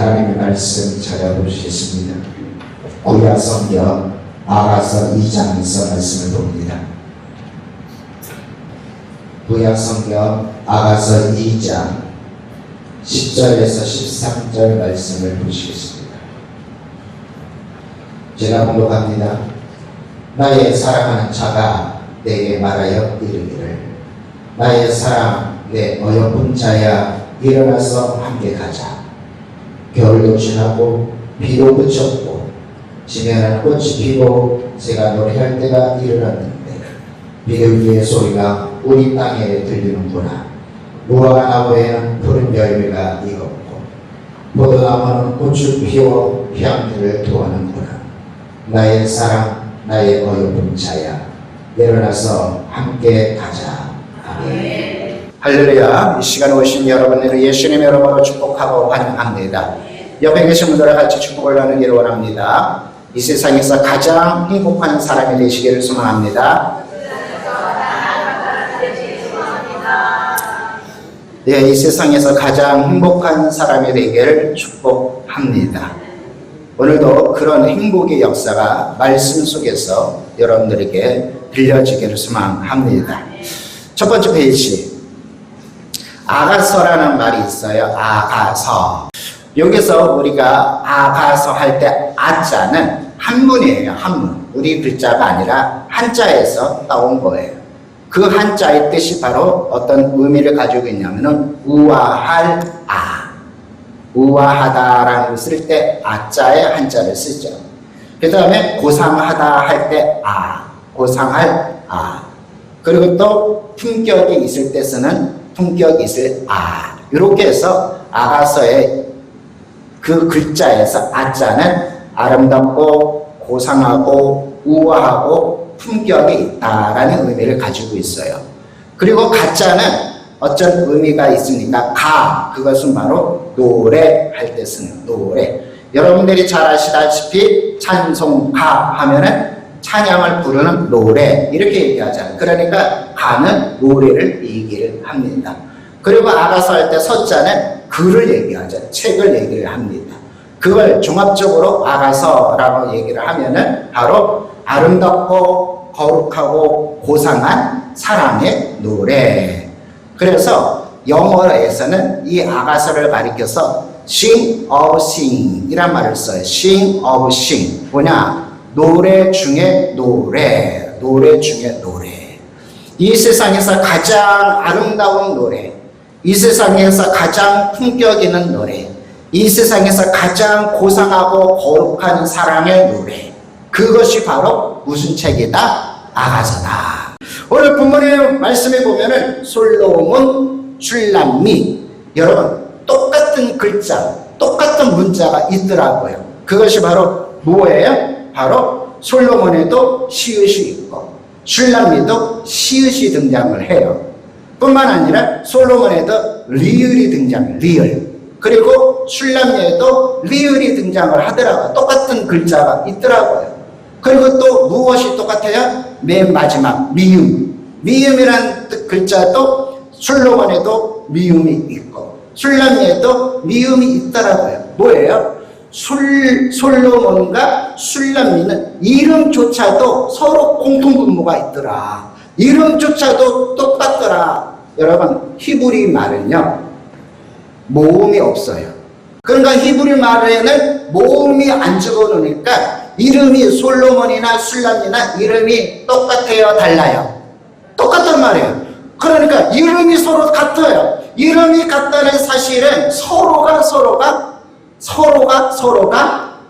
하나님의 말씀 찾아보시겠습니다. 구약 성경 아가서 2장에서 말씀을 봅니다. 구약 성경 아가서 2장 10절에서 13절 말씀을 보시겠습니다. 제가 봉독합니다. 나의 사랑하는 자가 내게 말하여 이르기를 나의 사랑 내 어여쁜 자야 일어나서 함께 가자. 겨울도 지나고 비도 그쳤고 지면은 꽃이 피고 새가 노래할 때가 이르렀는데 비둘기의 소리가 우리 땅에 들리는구나. 무화과 나무에는 푸른 열매가 익었고 포도나무는 꽃을 피워 향기를 토하는구나. 나의 사랑 나의 어여쁜 자야 일어나서 함께 가자. 아멘. 할렐루야. 이 시간에 오신 여러분들을 예수님 이름으로 축복하고 환영합니다. 옆에 계신 분들과 같이 축복을 나누기를 원합니다. 이 세상에서 가장 행복한 사람이 되시기를 소망합니다. 네, 이 세상에서 가장 행복한 사람이 되기를 축복합니다. 오늘도 그런 행복의 역사가 말씀 속에서 여러분들에게 들려지기를 소망합니다. 첫 번째 페이지, 아가서라는 말이 있어요. 아가서. 여기서 우리가 아가서 할 때 아자는 한문이에요. 한문. 우리 글자가 아니라 한자에서 따온 거예요. 그 한자의 뜻이 바로 어떤 의미를 가지고 있냐면은 우아할 아. 우아하다라는 것을 쓸 때 아자의 한자를 쓰죠. 그 다음에 고상하다 할 때 아. 고상할 아. 그리고 또 품격이 있을 때 쓰는 품격이 있을 아. 이렇게 해서 아가서의 그 글자에서 아자는 아름답고 고상하고 우아하고 품격이 있다라는 의미를 가지고 있어요. 그리고 가자는 어떤 의미가 있습니까? 가, 그것은 바로 노래할 때 쓰는 노래. 여러분들이 잘 아시다시피 찬송가 하면은 찬양을 부르는 노래 이렇게 얘기하잖아요. 그러니까 가는 노래를 얘기를 합니다. 그리고 아가서 할 때 서자는 글을 얘기하죠. 책을 얘기를 합니다. 그걸 종합적으로 아가서라고 얘기를 하면은 바로 아름답고 거룩하고 고상한 사랑의 노래. 그래서 영어에서는 이 아가서를 가리켜서 sing of sing 이란 말을 써요. sing of sing. 뭐냐? 노래 중에 노래. 노래 중에 노래. 이 세상에서 가장 아름다운 노래. 이 세상에서 가장 품격 있는 노래, 이 세상에서 가장 고상하고 거룩한 사랑의 노래, 그것이 바로 무슨 책이다? 아가서다. 오늘 본문의 말씀에 보면은 솔로몬 슐람밋, 여러분 똑같은 글자, 똑같은 문자가 있더라고요. 그것이 바로 뭐예요? 바로 솔로몬에도 시읒이 있고 슐람밋도 시읒이 등장을 해요. 뿐만 아니라 솔로몬에도 리을이 등장해요. 리을. 그리고 슐람밋에도 리을이 등장을 하더라고요. 똑같은 글자가 있더라고요. 그리고 또 무엇이 똑같아요? 맨 마지막 미음. 미음이라는 글자도 솔로몬에도 미음이 있고 슐람밋에도 미음이 있더라고요. 뭐예요? 솔로몬과 슐람밋은 이름조차도 서로 공통분모가 있더라. 이름조차도 똑같더라. 여러분 히브리 말은요 모음이 없어요. 그러니까 히브리 말에는 모음이 안 집어넣으니까 이름이 솔로몬이나 슐람밋이나 이름이 똑같아요, 달라요? 똑같단 말이에요. 그러니까 이름이 서로 같아요. 이름이 같다는 사실은 서로가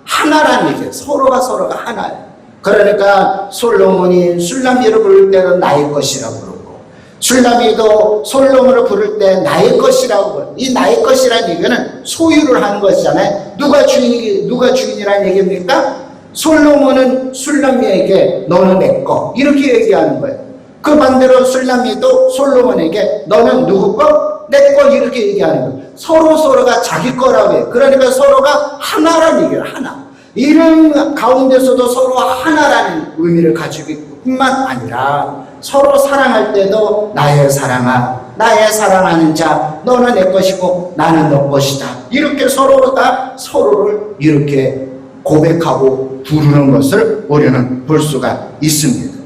하나라는 얘기예요. 서로가 하나예요. 그러니까 솔로몬이 슐람밋을 부를 때는 나의 것이라고 부르고 슐람밋도 솔로몬을 부를 때 나의 것이라고 부르고 이 나의 것이라는 얘기는 소유를 하는 것이잖아요. 누가 주인이라는 얘기입니까? 솔로몬은 슐람밋에게 너는 내 거 이렇게 얘기하는 거예요. 그 반대로 슐람밋도 솔로몬에게 너는 누구 거? 내 거 이렇게 얘기하는 거예요. 서로가 자기 거라고 해요. 그러니까 서로가 하나라는 얘기예요. 하나. 이름 가운데서도 서로 하나라는 의미를 가지고 있고 뿐만 아니라 서로 사랑할 때도 나의 사랑아 나의 사랑하는 자, 너는 내 것이고 나는 너 것이다. 이렇게 서로가 서로를 이렇게 고백하고 부르는 것을 우리는 볼 수가 있습니다.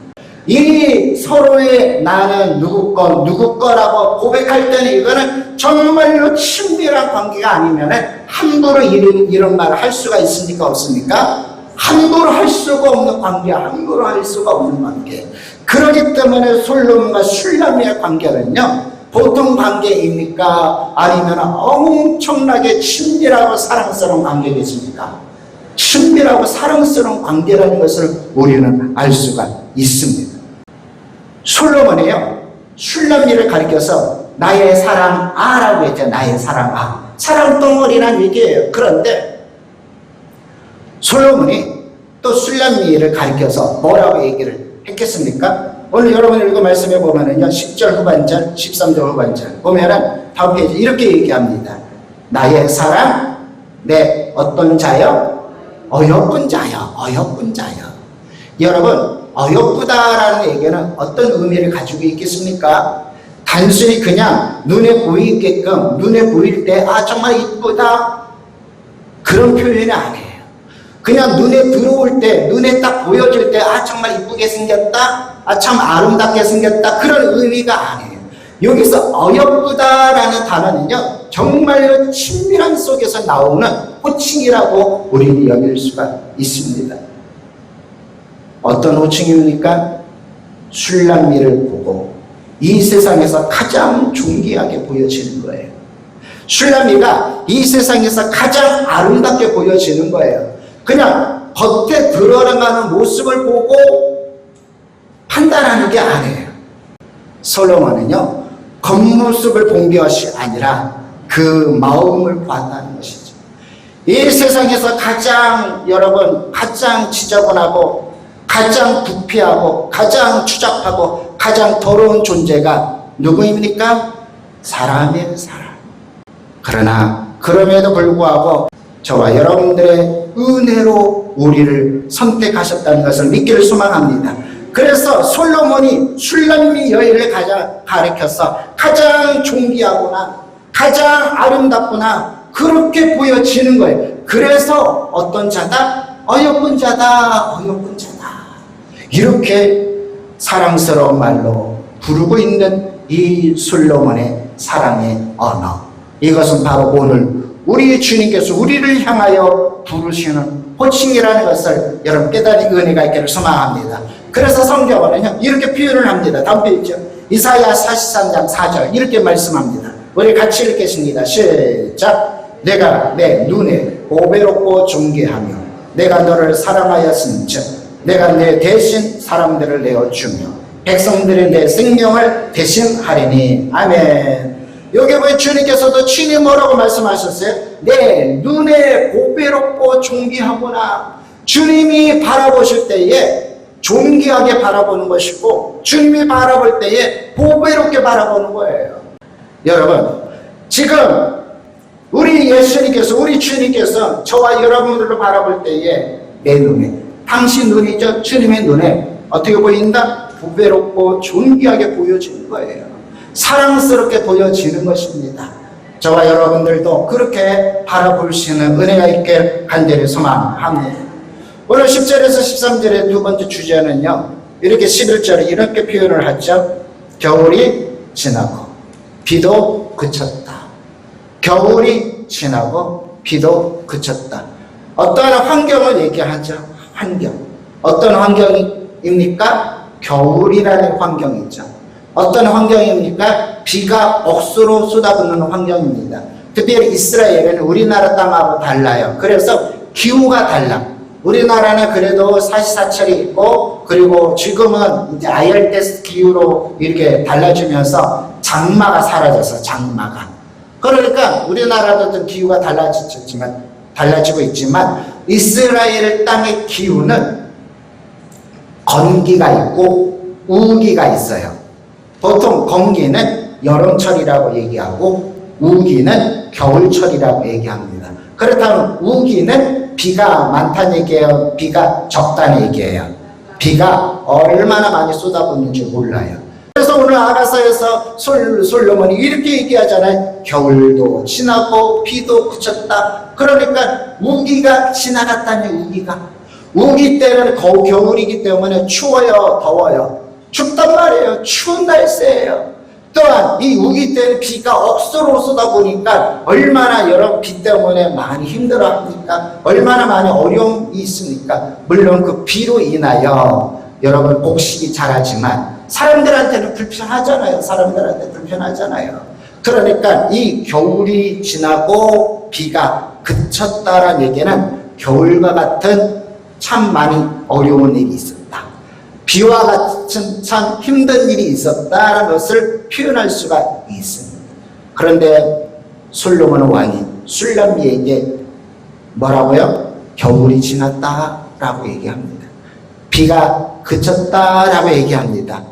이 서로의 나는 누구 거라고 고백할 때는 이거는 정말로 친밀한 관계가 아니면 함부로 이런 말을 할 수가 있습니까? 없습니까? 함부로 할 수가 없는 관계, 함부로 할 수가 없는 관계. 그렇기 때문에 솔로몬과 슐라미의 관계는요, 보통 관계입니까? 아니면 엄청나게 친밀하고 사랑스러운 관계겠습니까? 친밀하고 사랑스러운 관계라는 것을 우리는 알 수가 있습니다. 솔로몬이요, 슐라미를 가리켜서 나의 사랑 아라고 했죠. 나의 사랑 아. 사랑 덩어리란 얘기예요. 그런데 솔로몬이 또 슐라미를 가리켜서 뭐라고 얘기를 했겠습니까? 오늘 여러분 읽은 말씀에 보면은요, 10절 후반절, 13절 후반절 보면은 다음 페이지 이렇게 얘기합니다. 나의 사랑, 내 어떤 자요? 어여쁜 자요. 어여쁜 자요. 여러분, 어여쁘다라는 얘기는 어떤 의미를 가지고 있겠습니까? 단순히 그냥 눈에 보이게끔, 눈에 보일 때 아 정말 이쁘다 그런 표현이 아니에요. 그냥 눈에 들어올 때, 눈에 딱 보여질 때 아 정말 이쁘게 생겼다, 아 참 아름답게 생겼다, 그런 의미가 아니에요. 여기서 어여쁘다라는 단어는요, 정말로 친밀한 속에서 나오는 호칭이라고 우리는 여길 수가 있습니다. 어떤 호칭입니까? 슐라미를 보고 이 세상에서 가장 존귀하게 보여지는 거예요. 슐라미가 이 세상에서 가장 아름답게 보여지는 거예요. 그냥 겉에 드러나가는 모습을 보고 판단하는 게 아니에요. 솔로몬은요, 겉모습을 본 것이 아니라 그 마음을 봤다는 것이죠. 이 세상에서 가장, 여러분, 가장 지저분하고 가장 부패하고 가장 추잡하고 가장 더러운 존재가 누구입니까? 사람이에요, 사람. 그러나 그럼에도 불구하고 저와 여러분들의 은혜로 우리를 선택하셨다는 것을 믿기를 소망합니다. 그래서 솔로몬이 슐라미 여인을 가리켜서 가장 존귀하구나, 가장 아름답구나, 그렇게 보여지는 거예요. 그래서 어떤 자다? 어여쁜 자다, 어여쁜 자다. 이렇게 사랑스러운 말로 부르고 있는 이 솔로몬의 사랑의 언어. 이것은 바로 오늘 우리 주님께서 우리를 향하여 부르시는 호칭이라는 것을 여러분 깨달은 은혜가 있기를 소망합니다. 그래서 성경은 이렇게 표현을 합니다. 다음 페이지죠. 이사야 43장 4절 이렇게 말씀합니다. 우리 같이 읽겠습니다. 시작. 내가 내 눈에 보배롭고 존귀하며 내가 너를 사랑하였은즉 내가 내 대신 사람들을 내어주며 백성들의 내 생명을 대신하리니. 아멘. 여기 보면 주님께서도 친히 뭐라고 말씀하셨어요? 내 눈에 보배롭고 존귀하구나. 주님이 바라보실 때에 존귀하게 바라보는 것이고 주님이 바라볼 때에 보배롭게 바라보는 거예요. 여러분, 지금 우리 예수님께서, 우리 주님께서 저와 여러분들을 바라볼 때에 내 눈에, 당신 눈이죠. 주님의 눈에 어떻게 보인다? 보배롭고 존귀하게 보여지는 거예요. 사랑스럽게 보여지는 것입니다. 저와 여러분들도 그렇게 바라볼 수 있는 은혜가 있게 간절히 소망합니다. 오늘 10절에서 13절의 두 번째 주제는요, 이렇게 11절에 이렇게 표현을 하죠. 겨울이 지나고 비도 그쳤다. 겨울이 지나고 비도 그쳤다. 어떠한 환경을 얘기하죠. 환경. 어떤 환경입니까? 겨울이라는 환경이죠. 어떤 환경입니까? 비가 억수로 쏟아붓는 환경입니다. 특별히 이스라엘은 우리나라 땅하고 달라요. 그래서 기후가 달라. 우리나라는 그래도 사시사철이 있고, 그리고 지금은 이제 아열대 기후로 이렇게 달라지면서 장마가 사라져서 장마가. 그러니까 우리나라도 좀 기후가 달라지고 있지만 이스라엘 땅의 기후는 건기가 있고 우기가 있어요. 보통 건기는 여름철이라고 얘기하고 우기는 겨울철이라고 얘기합니다. 그렇다면 우기는 비가 많다는 얘기예요? 비가 적다는 얘기예요? 비가 얼마나 많이 쏟아붓는지 몰라요. 그래서 오늘 아가서에서 솔로몬이 이렇게 얘기하잖아요. 겨울도 지나고 비도 그쳤다. 그러니까 우기가 지나갔다니. 우기 때는 겨울이기 때문에 추워요, 더워요. 춥단 말이에요. 추운 날씨예요. 또한 이 우기 때는 비가 억수로 쏟아 보니까 얼마나 여러분 비 때문에 많이 힘들어합니까? 얼마나 많이 어려움이 있습니까? 물론 그 비로 인하여 여러분 곡식이 자라지만 사람들한테는 불편하잖아요. 그러니까 이 겨울이 지나고 비가 그쳤다라는 얘기는 겨울과 같은 참 많이 어려운 일이 있었다. 비와 같은 참 힘든 일이 있었다는 것을 표현할 수가 있습니다. 그런데 솔로몬 왕이 술람미에게 뭐라고요? 겨울이 지났다라고 얘기합니다. 비가 그쳤다라고 얘기합니다.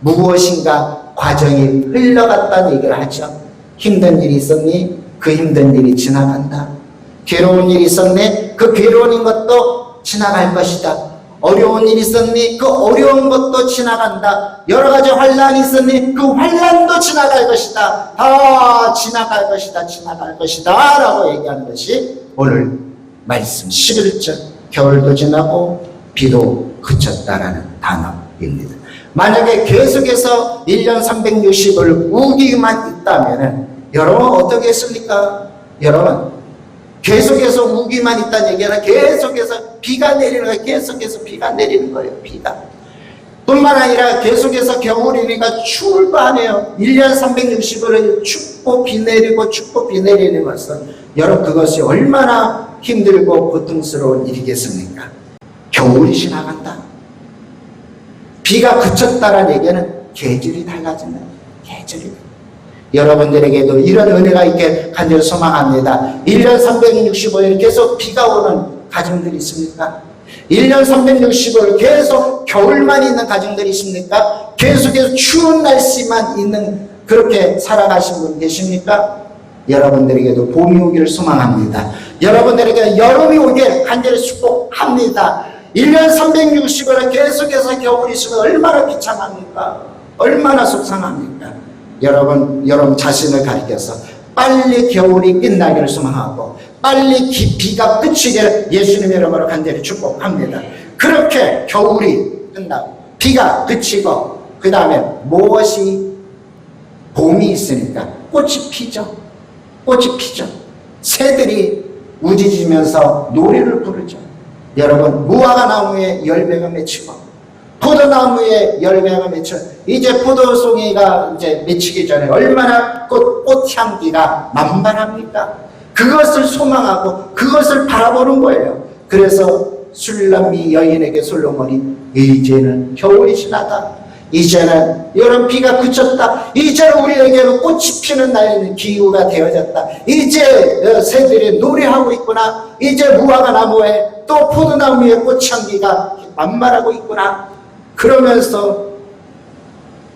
무엇인가 과정이 흘러갔다는 얘기를 하죠. 힘든 일이 있었니? 그 힘든 일이 지나간다. 괴로운 일이 있었니? 그 괴로운 것도 지나갈 것이다. 어려운 일이 있었니? 그 어려운 것도 지나간다. 여러 가지 환란이 있었니? 그 환란도 지나갈 것이다. 다 지나갈 것이다 라고 얘기하는 것이 오늘 말씀 11절 겨울도 지나고 비도 그쳤다라는 단어입니다. 만약에 계속해서 1년 360을 우기만 있다면 여러분 어떻게 했습니까? 여러분 계속해서 우기만 있다는 얘기는 계속해서 비가 내리는 거예요. 계속해서 비가 내리는 거예요. 비가. 뿐만 아니라 계속해서 겨울이니까 추울 거 아니에요. 1년 360일을 춥고 비 내리는 것은 여러분 그것이 얼마나 힘들고 고통스러운 일이겠습니까? 겨울이 지나간다. 비가 그쳤다라는 얘기는 계절이 달라진다. 계절이. 여러분들에게도 이런 은혜가 있게 간절히 소망합니다. 1년 365일 계속 비가 오는 가정들이 있습니까? 1년 365일 계속 겨울만 있는 가정들이 있습니까? 계속해서 추운 날씨만 있는 그렇게 살아가신 분 계십니까? 여러분들에게도 봄이 오기를 소망합니다. 여러분들에게 여름이 오길 간절히 축복합니다. 1년 360일을 계속해서 겨울이 있으면 얼마나 비참합니까? 얼마나 속상합니까? 여러분 자신을 가리켜서 빨리 겨울이 끝나기를 소망하고 빨리 비가 그치기를 예수님의 이름으로 간절히 축복합니다. 그렇게 겨울이 끝나고 비가 그치고 그 다음에 무엇이 봄이 있으니까 꽃이 피죠. 새들이 우짖으면서 노래를 부르죠. 여러분 무화과 나무에 열매가 맺히고 포도나무에 열매가 맺혀 이제 포도송이가 이제 맺히기 전에 얼마나 꽃향기가 만발합니까? 그것을 소망하고 그것을 바라보는 거예요. 그래서 술람미 여인에게 솔로몬이 이제는 겨울이 지나다. 이제는 여름 비가 그쳤다. 이제 우리에게는 꽃이 피는 날 기후가 되어졌다. 이제 새들이 노래하고 있구나. 이제 무화과 나무에 또 포도나무에 꽃향기가 만발하고 있구나. 그러면서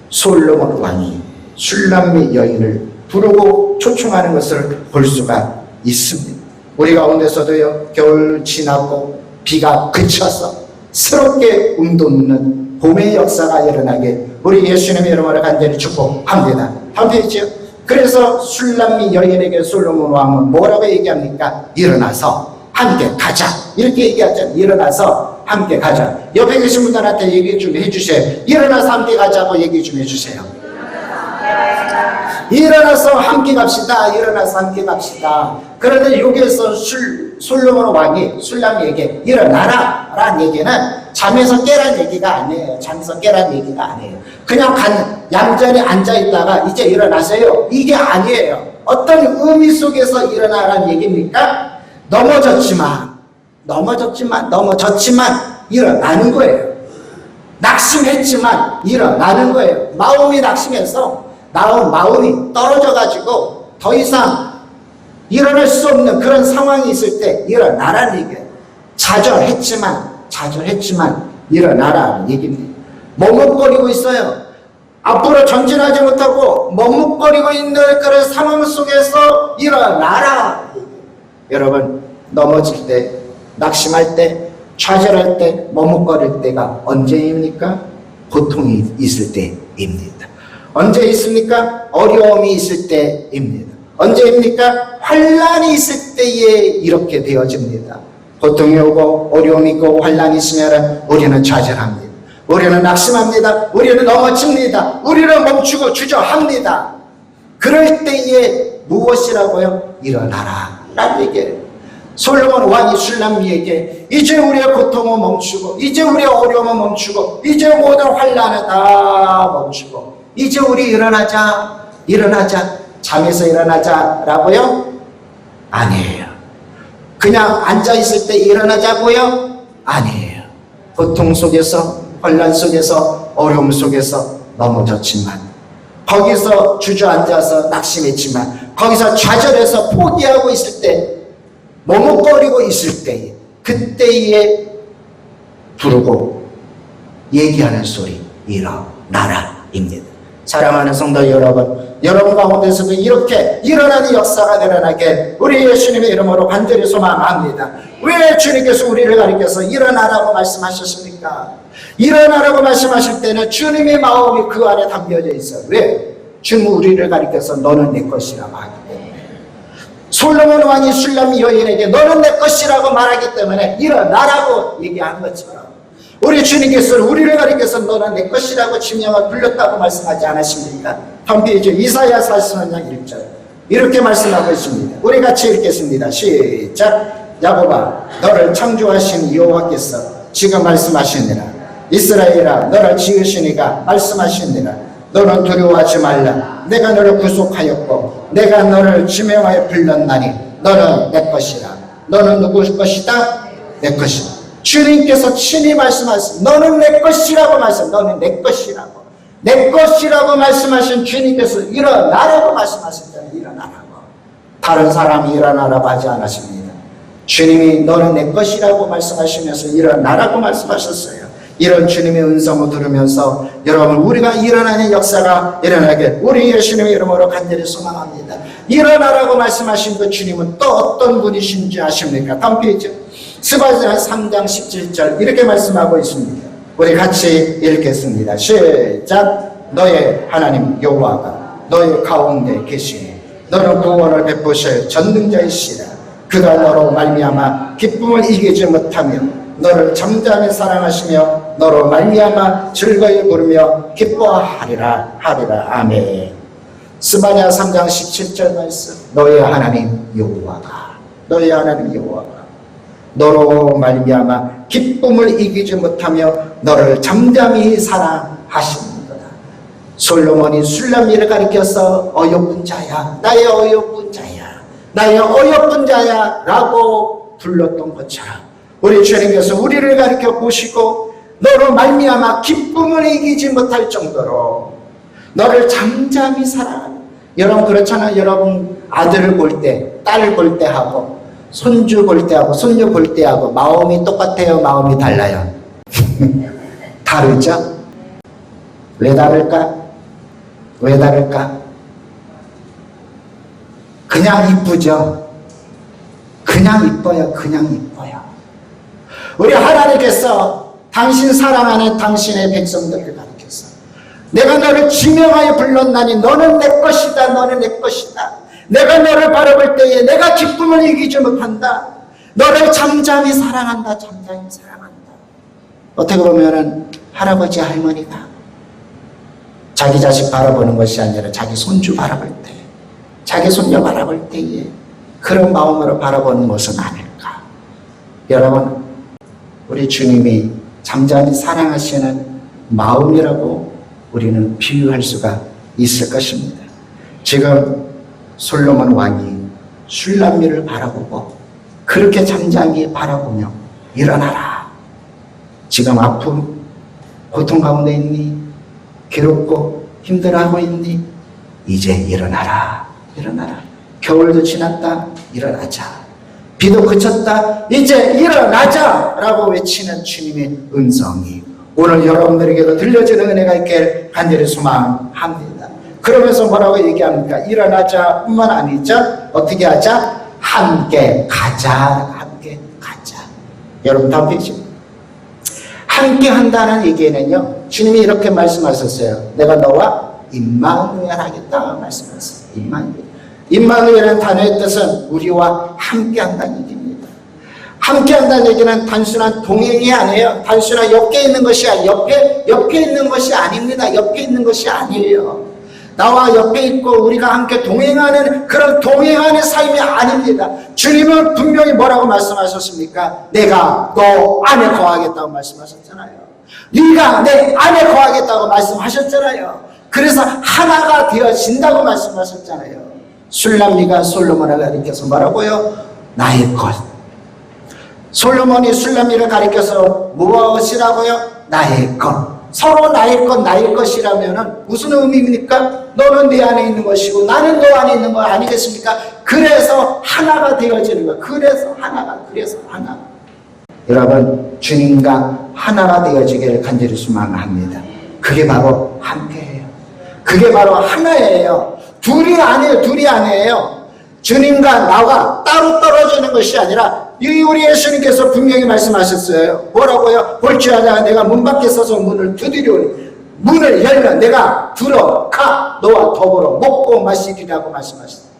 솔로몬 왕이 술람미 여인을 부르고 초청하는 것을 볼 수가 있습니다. 우리 가운데서도요, 겨울 지나고 비가 그쳐서 새롭게 움돋는 봄의 역사가 일어나게 우리 예수님의 이름으로 간절히 축복합니다. 함께했죠. 그래서 술람미 여인에게 솔로몬 왕은 뭐라고 얘기합니까? 일어나서 함께 가자. 이렇게 얘기하잖아요. 일어나서 함께 가자. 옆에 계신 분들한테 얘기 좀 해주세요. 일어나서 함께 가자고 얘기 좀 해주세요. 일어나서 함께 갑시다. 일어나서 함께 갑시다. 그런데 여기에서 솔로몬 왕이 술람미에게 일어나라 라는 얘기는 잠에서 깨란 얘기가 아니에요. 잠에서 깨란 얘기가 아니에요. 그냥 얌전히 앉아있다가 이제 일어나세요. 이게 아니에요. 어떤 의미 속에서 일어나라는 얘기입니까? 넘어졌지만 일어나는 거예요. 낙심했지만 일어나는 거예요. 마음이 낙심해서 마음이 떨어져가지고 더 이상 일어날 수 없는 그런 상황이 있을 때 일어나라는 얘기예요. 좌절했지만 일어나라는 얘기입니다. 머뭇거리고 있어요. 앞으로 전진하지 못하고 머뭇거리고 있는 그런 상황 속에서 일어나라. 여러분 넘어질 때, 낙심할 때, 좌절할 때, 머뭇거릴 때가 언제입니까? 고통이 있을 때입니다. 언제 있습니까? 어려움이 있을 때입니다. 언제입니까? 환난이 있을 때에 이렇게 되어집니다. 고통이 오고 어려움이 있고 환난이 있으면 우리는 좌절합니다. 우리는 낙심합니다. 우리는 넘어집니다. 우리는 멈추고 주저합니다. 그럴 때에 무엇이라고요? 일어나라 라는 얘기예요. 솔로몬 왕이 술람미에게 이제 우리의 고통은 멈추고 이제 우리의 어려움은 멈추고 이제 모든 환난은 다 멈추고 이제 우리 일어나자 잠에서 일어나자라고요? 아니에요. 그냥 앉아있을 때 일어나자고요? 아니에요. 고통 속에서 환난 속에서 어려움 속에서 넘어졌지만 거기서 주저앉아서 낙심했지만 거기서 좌절해서 포기하고 있을 때 머뭇거리고 있을 때 그때에 부르고 얘기하는 소리 일어나라입니다. 사랑하는 성도 여러분 가운데서도 이렇게 일어나는 역사가 일어나게 우리 예수님의 이름으로 간절히 소망합니다. 왜 주님께서 우리를 가리켜서 일어나라고 말씀하셨습니까? 일어나라고 말씀하실 때는 주님의 마음이 그 안에 담겨져 있어요. 왜? 주님 우리를 가리켜서 너는 내 것이라고 하기 때문에. 솔로몬 왕이 술람 여인에게 너는 내 것이라고 말하기 때문에 일어나라고 얘기한 것처럼 우리 주님께서 우리를 가리켜서 너는 내 것이라고 지명을 불렀다고 말씀하지 않으십니까? 다음 페이지 이사야 43장 1절 이렇게 말씀하고 있습니다. 우리 같이 읽겠습니다. 시작. 야곱아 너를 창조하신 여호와께서 지금 말씀하시니라. 이스라엘아 너를 지으시니가 말씀하시니라. 너는 두려워하지 말라. 내가 너를 구속하였고 내가 너를 지명하여 불렀나니 너는 내 것이라. 너는 누구 것이다? 내 것이다. 주님께서 친히 말씀하신 너는 내 것이라고 너는 내 것이라고 내 것이라고 말씀하신 주님께서 일어나라고 말씀하실 때는 일어나라고 다른 사람이 일어나라고 하지 않으십니다. 주님이 너는 내 것이라고 말씀하시면서 일어나라고 말씀하셨어요. 이런 주님의 음성을 들으면서 여러분 우리가 일어나는 역사가 일어나게 우리 예수님의 이름으로 간절히 소망합니다. 일어나라고 말씀하신 그 주님은 또 어떤 분이신지 아십니까? 다음 페이지 스바냐 3장 17절 이렇게 말씀하고 있습니다. 우리 같이 읽겠습니다. 시작. 너의 하나님 여호와가 너의 가운데 계시니 너는 구원을 베푸실 전능자이시라. 그가 너로 말미암아 기쁨을 이기지 못하며 너를 잠잠히 사랑하시며 너로 말미암아 즐거이 부르며 기뻐하리라 하리라. 아멘. 스바냐 3장 17절 말씀. 너의 하나님 여호와가 너로 말미암아 기쁨을 이기지 못하며 너를 잠잠히 사랑하시는도다. 솔로몬이 술람미를 가리켜서 어여쁜 자야, 나의 어여쁜 자야, 나의 어여쁜 자야 라고 불렀던 것처럼 우리 주님께서 우리를 가리켜 보시고 너로 말미암아 기쁨을 이기지 못할 정도로 너를 잠잠히 사랑하는. 여러분 그렇잖아요. 여러분 아들을 볼 때, 딸을 볼 때 하고 손주 볼 때하고 손녀 볼 때하고 마음이 똑같아요? 마음이 달라요? 다르죠? 왜 다를까? 그냥 이쁘죠? 그냥 이뻐요. 우리 하나님께서 당신 사랑하는 당신의 백성들을 가르쳐서 내가 너를 지명하여 불렀나니 너는 내 것이다. 내가 너를 바라볼 때에 내가 기쁨을 이기지 못한다. 너를 잠잠히 사랑한다. 어떻게 보면은 할아버지 할머니가 자기 자식 바라보는 것이 아니라 자기 손주 바라볼 때, 자기 손녀 바라볼 때에 그런 마음으로 바라보는 것은 아닐까. 여러분 우리 주님이 잠잠히 사랑하시는 마음이라고 우리는 비유할 수가 있을 것입니다. 지금 솔로몬 왕이 술람미를 바라보고 그렇게 잠잠히 바라보며 일어나라. 지금 아픔, 고통 가운데 있니? 괴롭고 힘들어하고 있니? 이제 일어나라. 겨울도 지났다. 일어나자. 비도 그쳤다. 이제 일어나자 라고 외치는 주님의 음성이 오늘 여러분들에게도 들려지는 은혜가 있길 간절히 소망합니다. 그러면서 뭐라고 얘기합니까? 일어나자 뿐만 아니죠. 어떻게 하자? 함께 가자. 여러분 다음 페이지. 함께 한다는 얘기는요. 주님이 이렇게 말씀하셨어요. 내가 너와 임마누엘 하겠다 말씀하셨어요. 임마누엘. 임마누엘은 단어의 뜻은 우리와 함께한다는 얘기입니다. 함께한다는 얘기는 단순한 동행이 아니에요. 단순한 옆에 있는 것이 아니에요. 옆에 있는 것이 아닙니다. 옆에 있는 것이 아니에요. 나와 옆에 있고 우리가 함께 동행하는 그런 동행하는 삶이 아닙니다. 주님은 분명히 뭐라고 말씀하셨습니까? 내가 너 안에 거하겠다고 말씀하셨잖아요. 네가 내 안에 거하겠다고 말씀하셨잖아요. 그래서 하나가 되어진다고 말씀하셨잖아요. 술람미가 솔로몬을 가리켜서 뭐라고요? 나의 것. 솔로몬이 술람미를 가리켜서 무엇이라고요? 나의 것. 서로 나의 것, 나의 것이라면 무슨 의미입니까? 너는 내 안에 있는 것이고 나는 너 안에 있는 거 아니겠습니까? 그래서 하나가 되어지는 거예요. 그래서 하나. 여러분, 주님과 하나가 되어지기를 간절히 소망합니다. 그게 바로 함께예요. 그게 바로 하나예요. 둘이 아니에요. 주님과 나와 따로 떨어지는 것이 아니라 우리 예수님께서 분명히 말씀하셨어요. 뭐라고요? 볼지어다 내가 문 밖에 서서 문을 두드리오니 문을 열면 내가 들어가 너와 더불어 먹고 마시리라고 말씀하셨어요.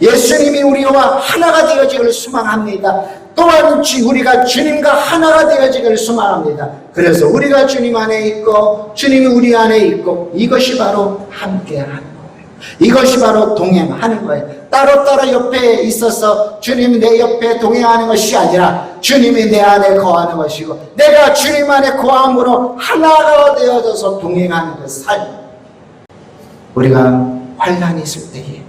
예수님이 우리와 하나가 되어지기를 소망합니다. 또한 우리가 주님과 하나가 되어지기를 소망합니다. 그래서 우리가 주님 안에 있고 주님이 우리 안에 있고 이것이 바로 함께하는 거예요. 이것이 바로 동행하는 거예요. 따로따로 옆에 있어서 주님이 내 옆에 동행하는 것이 아니라 주님이 내 안에 거하는 것이고 내가 주님 안에 거함으로 하나가 되어져서 동행하는 그 삶. 우리가 환난이 있을 때에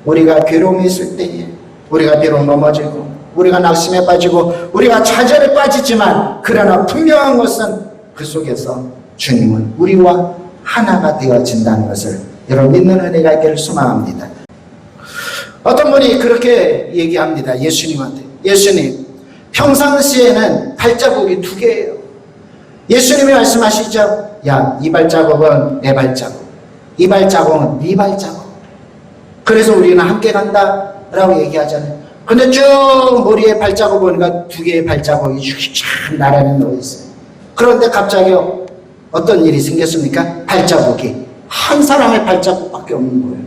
우리가 괴로움이 있을 때에 우리가 비록 넘어지고 우리가 낙심에 빠지고 우리가 좌절에 빠지지만 그러나 분명한 것은 그 속에서 주님은 우리와 하나가 되어진다는 것을 여러분 믿는 은혜가 있기를 소망합니다. 어떤 분이 그렇게 얘기합니다. 예수님한테. 예수님, 평상시에는 발자국이 2개예요. 예수님이 말씀하시죠. 야, 이 발자국은 내 발자국. 이 발자국은 네 발자국. 그래서 우리는 함께 간다 라고 얘기하잖아요. 근데 쭉 머리에 발자국 보니까 2개의 발자국이 쫙 나란히 놓여있어요. 그런데 갑자기 어떤 일이 생겼습니까? 발자국이 한 사람의 발자국밖에 없는 거예요.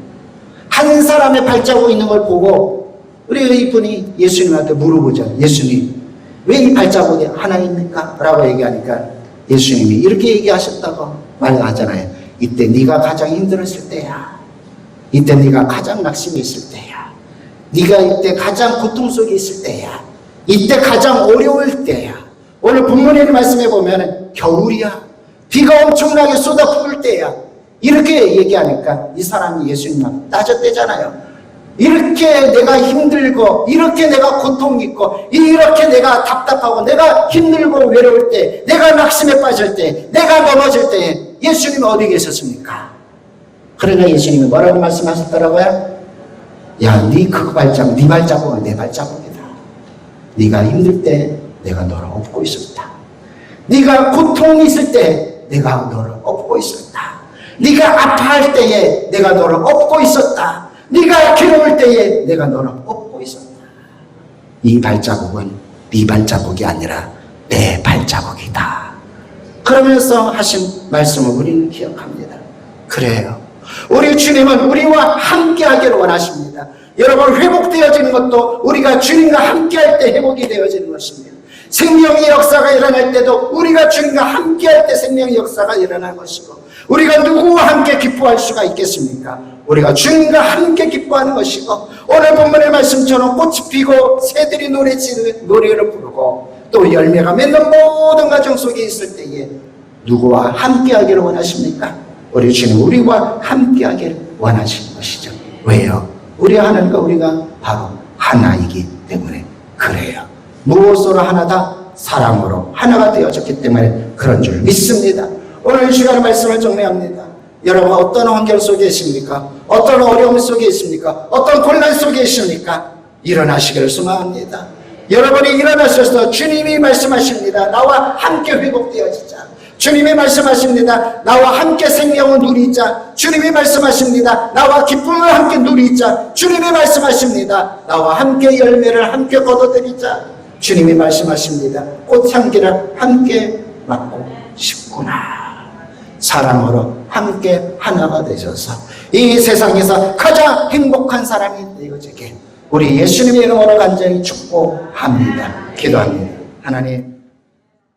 한 사람의 발자국 있는 걸 보고 우리 이분이 예수님한테 물어보죠. 예수님, 왜 이 발자국이 하나입니까? 라고 얘기하니까 예수님이 이렇게 얘기하셨다고 말하잖아요. 이때 네가 가장 힘들었을 때야. 이때 네가 가장 낙심이 있을 때야. 네가 이때 가장 고통 속에 있을 때야. 이때 가장 어려울 때야. 오늘 본문의 말씀에 보면 겨울이야. 비가 엄청나게 쏟아부을 때야. 이렇게 얘기하니까 이 사람이 예수님한테 따졌대잖아요. 이렇게 내가 힘들고 이렇게 내가 고통이 있고 이렇게 내가 답답하고 내가 힘들고 외로울 때 내가 낙심에 빠질 때 내가 넘어질 때 예수님은 어디 계셨습니까? 그러나 예수님이 뭐라고 말씀하셨더라고요? 야, 네 그 발자국, 네 발자국은 내 발자국이다. 네가 힘들 때 내가 너를 업고 있었다. 네가 고통이 있을 때 내가 너를 업고 있었다. 네가 아파할 때에 내가 너를 업고 있었다. 네가 괴로울 때에 내가 너를 업고 있었다. 이 발자국은 네 발자국이 아니라 내 발자국이다. 그러면서 하신 말씀을 우리는 기억합니다. 그래요. 우리 주님은 우리와 함께하기를 원하십니다. 여러분, 회복되어지는 것도 우리가 주님과 함께할 때 회복이 되어지는 것입니다. 생명의 역사가 일어날 때도 우리가 주님과 함께할 때 생명의 역사가 일어날 것이고 우리가 누구와 함께 기뻐할 수가 있겠습니까? 우리가 주님과 함께 기뻐하는 것이고 오늘 본문의 말씀처럼 꽃이 피고 새들이 노래를 부르고 또 열매가 맺는 모든 가정 속에 있을 때에 누구와 함께하기를 원하십니까? 우리 주님 우리와 함께하기를 원하시는 것이죠. 왜요? 우리 하나님과 우리가 바로 하나이기 때문에 그래요. 무엇으로 하나다? 사랑으로 하나가 되어졌기 때문에 그런 줄 믿습니다. 오늘 이 시간의 말씀을 정리합니다. 여러분 어떤 환경 속에 있습니까? 어떤 어려움 속에 있습니까? 어떤 곤란 속에 있습니까? 일어나시기를 소망합니다. 여러분이 일어나셔서 주님이 말씀하십니다. 나와 함께 회복되어지자. 주님이 말씀하십니다. 나와 함께 생명을 누리자. 주님이 말씀하십니다. 나와 기쁨을 함께 누리자. 주님이 말씀하십니다. 나와 함께 열매를 함께 거둬들이자. 주님이 말씀하십니다. 꽃향기를 함께 맡고 싶구나. 사랑으로 함께 하나가 되셔서 이 세상에서 가장 행복한 사람이 되어지게 우리 예수님의 이름으로 간절히 축복합니다. 기도합니다. 하나님